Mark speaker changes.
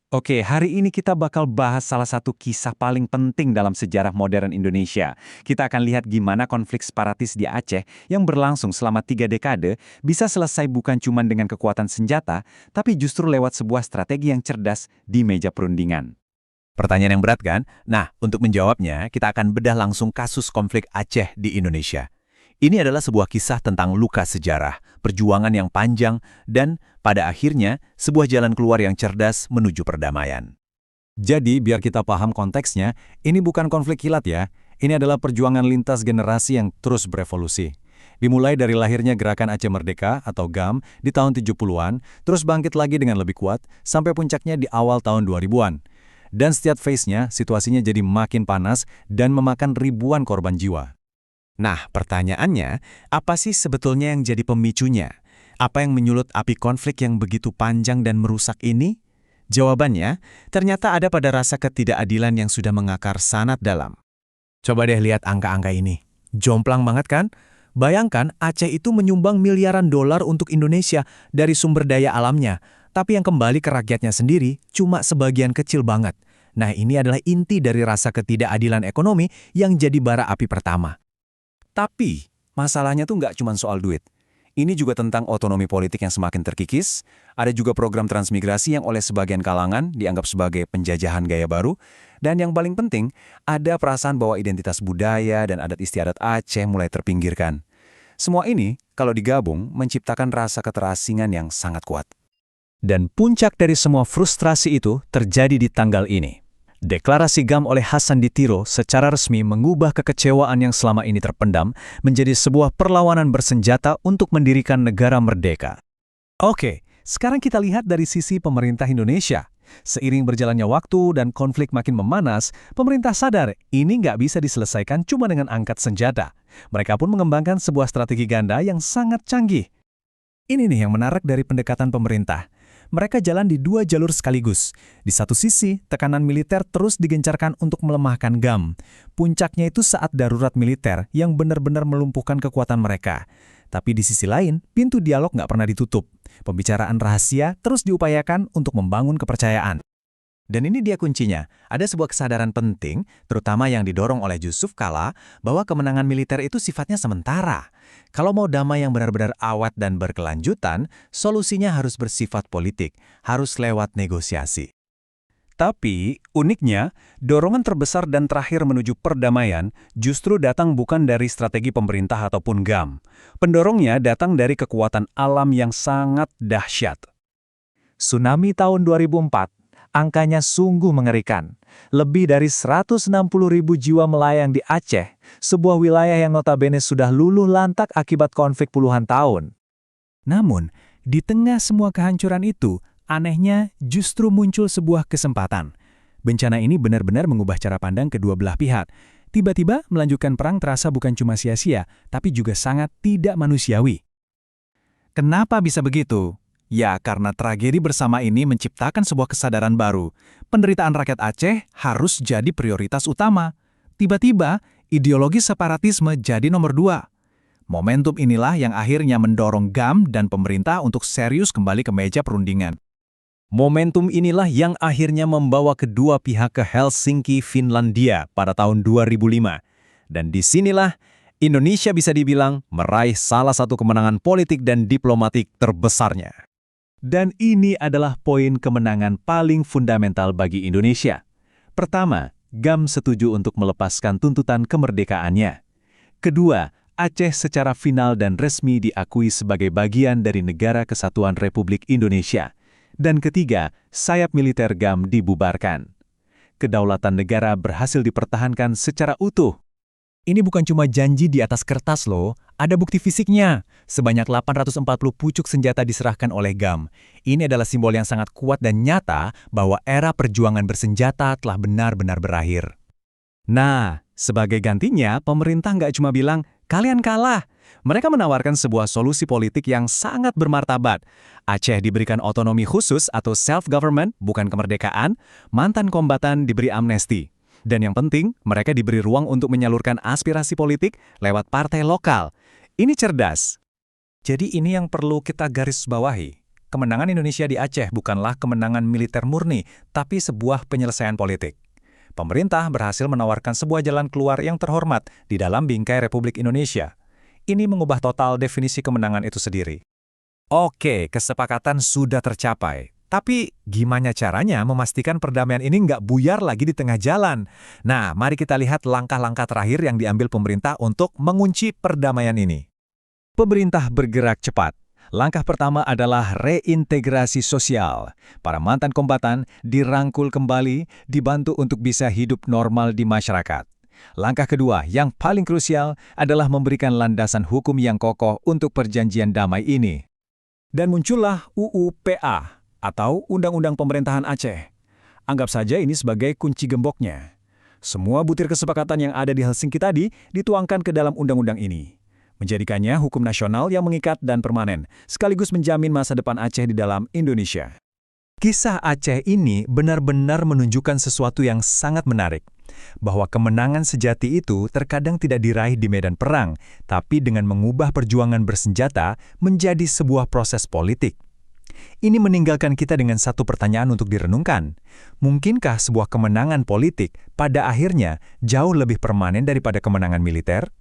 Speaker 1: Oke, hari ini kita bakal bahas salah satu kisah paling penting dalam sejarah modern Indonesia. Kita akan lihat gimana konflik separatis di Aceh yang berlangsung selama 3 dekade bisa selesai bukan cuma dengan kekuatan senjata, tapi justru lewat sebuah strategi yang cerdas di meja perundingan.
Speaker 2: Pertanyaan yang berat kan? Nah, untuk menjawabnya, kita akan bedah langsung kasus konflik Aceh di Indonesia. Ini adalah sebuah kisah tentang luka sejarah, perjuangan yang panjang, dan pada akhirnya sebuah jalan keluar yang cerdas menuju perdamaian.
Speaker 3: Jadi, biar kita paham konteksnya, ini bukan konflik kilat ya. Ini adalah perjuangan lintas generasi yang terus berevolusi. Dimulai dari lahirnya Gerakan Aceh Merdeka atau GAM di tahun 70-an, terus bangkit lagi dengan lebih kuat, sampai puncaknya di awal tahun 2000-an. Dan setiap phase-nya, situasinya jadi makin panas dan memakan ribuan korban jiwa.
Speaker 2: Nah, pertanyaannya, apa sih sebetulnya yang jadi pemicunya? Apa yang menyulut api konflik yang begitu panjang dan merusak ini? Jawabannya, ternyata ada pada rasa ketidakadilan yang sudah mengakar sangat dalam. Coba deh lihat angka-angka ini. Jomplang banget kan? Bayangkan Aceh itu menyumbang miliaran dolar untuk Indonesia dari sumber daya alamnya, tapi yang kembali ke rakyatnya sendiri cuma sebagian kecil banget. Nah, ini adalah inti dari rasa ketidakadilan ekonomi yang jadi bara api pertama.
Speaker 1: Tapi, masalahnya tuh nggak cuma soal duit. Ini juga tentang otonomi politik yang semakin terkikis, ada juga program transmigrasi yang oleh sebagian kalangan dianggap sebagai penjajahan gaya baru, dan yang paling penting, ada perasaan bahwa identitas budaya dan adat istiadat Aceh mulai terpinggirkan. Semua ini, kalau digabung, menciptakan rasa keterasingan yang sangat kuat.
Speaker 3: Dan puncak dari semua frustrasi itu terjadi di tanggal ini. Deklarasi GAM oleh Hasan Ditiro secara resmi mengubah kekecewaan yang selama ini terpendam menjadi sebuah perlawanan bersenjata untuk mendirikan negara merdeka. Oke, sekarang kita lihat dari sisi pemerintah Indonesia. Seiring berjalannya waktu dan konflik makin memanas, pemerintah sadar ini nggak bisa diselesaikan cuma dengan angkat senjata. Mereka pun mengembangkan sebuah strategi ganda yang sangat canggih. Ini nih yang menarik dari pendekatan pemerintah. Mereka jalan di dua jalur sekaligus. Di satu sisi, tekanan militer terus digencarkan untuk melemahkan GAM. Puncaknya itu saat darurat militer yang benar-benar melumpuhkan kekuatan mereka. Tapi di sisi lain, pintu dialog nggak pernah ditutup. Pembicaraan rahasia terus diupayakan untuk membangun kepercayaan.
Speaker 2: Dan ini dia kuncinya, ada sebuah kesadaran penting, terutama yang didorong oleh Yusuf Kala, bahwa kemenangan militer itu sifatnya sementara. Kalau mau damai yang benar-benar awet dan berkelanjutan, solusinya harus bersifat politik, harus lewat negosiasi.
Speaker 1: Tapi, uniknya, dorongan terbesar dan terakhir menuju perdamaian justru datang bukan dari strategi pemerintah ataupun GAM. Pendorongnya datang dari kekuatan alam yang sangat dahsyat. Tsunami tahun 2004. Angkanya sungguh mengerikan. Lebih dari 160.000 jiwa melayang di Aceh, sebuah wilayah yang notabene sudah luluh lantak akibat konflik puluhan tahun. Namun, di tengah semua kehancuran itu, anehnya justru muncul sebuah kesempatan. Bencana ini benar-benar mengubah cara pandang kedua belah pihak. Tiba-tiba melanjutkan perang terasa bukan cuma sia-sia, tapi juga sangat tidak manusiawi. Kenapa bisa begitu? Ya, karena tragedi bersama ini menciptakan sebuah kesadaran baru. Penderitaan rakyat Aceh harus jadi prioritas utama. Tiba-tiba, ideologi separatisme jadi nomor 2. Momentum inilah yang akhirnya mendorong GAM dan pemerintah untuk serius kembali ke meja perundingan. Momentum inilah yang akhirnya membawa kedua pihak ke Helsinki, Finlandia pada tahun 2005. Dan disinilah Indonesia bisa dibilang meraih salah satu kemenangan politik dan diplomatik terbesarnya. Dan ini adalah poin kemenangan paling fundamental bagi Indonesia. Pertama, GAM setuju untuk melepaskan tuntutan kemerdekaannya. Kedua, Aceh secara final dan resmi diakui sebagai bagian dari Negara Kesatuan Republik Indonesia. Dan ketiga, sayap militer GAM dibubarkan. Kedaulatan negara berhasil dipertahankan secara utuh. Ini bukan cuma janji di atas kertas loh, ada bukti fisiknya. Sebanyak 840 pucuk senjata diserahkan oleh GAM. Ini adalah simbol yang sangat kuat dan nyata bahwa era perjuangan bersenjata telah benar-benar berakhir. Nah, sebagai gantinya, pemerintah nggak cuma bilang, kalian kalah. Mereka menawarkan sebuah solusi politik yang sangat bermartabat. Aceh diberikan otonomi khusus atau self-government, bukan kemerdekaan. Mantan kombatan diberi amnesti. Dan yang penting, mereka diberi ruang untuk menyalurkan aspirasi politik lewat partai lokal. Ini cerdas. Jadi ini yang perlu kita garis bawahi.
Speaker 3: kemenangan Indonesia di Aceh bukanlah kemenangan militer murni, tapi sebuah penyelesaian politik. Pemerintah berhasil menawarkan sebuah jalan keluar yang terhormat di dalam bingkai Republik Indonesia. Ini mengubah total definisi kemenangan itu sendiri.
Speaker 1: Oke, kesepakatan sudah tercapai. Tapi gimana caranya memastikan perdamaian ini nggak buyar lagi di tengah jalan? Nah, mari kita lihat langkah-langkah terakhir yang diambil pemerintah untuk mengunci perdamaian ini.
Speaker 3: Pemerintah bergerak cepat. Langkah pertama adalah reintegrasi sosial. Para mantan kombatan dirangkul kembali, dibantu untuk bisa hidup normal di masyarakat. Langkah kedua, yang paling krusial, adalah memberikan landasan hukum yang kokoh untuk perjanjian damai ini.
Speaker 1: Dan muncullah UU-PA, atau Undang-Undang Pemerintahan Aceh. Anggap saja ini sebagai kunci gemboknya. Semua butir kesepakatan yang ada di Helsinki tadi dituangkan ke dalam undang-undang ini, menjadikannya hukum nasional yang mengikat dan permanen, sekaligus menjamin masa depan Aceh di dalam Indonesia.
Speaker 3: Kisah Aceh ini benar-benar menunjukkan sesuatu yang sangat menarik, bahwa kemenangan sejati itu terkadang tidak diraih di medan perang, tapi dengan mengubah perjuangan bersenjata menjadi sebuah proses politik. Ini meninggalkan kita dengan satu pertanyaan untuk direnungkan. Mungkinkah sebuah kemenangan politik pada akhirnya jauh lebih permanen daripada kemenangan militer?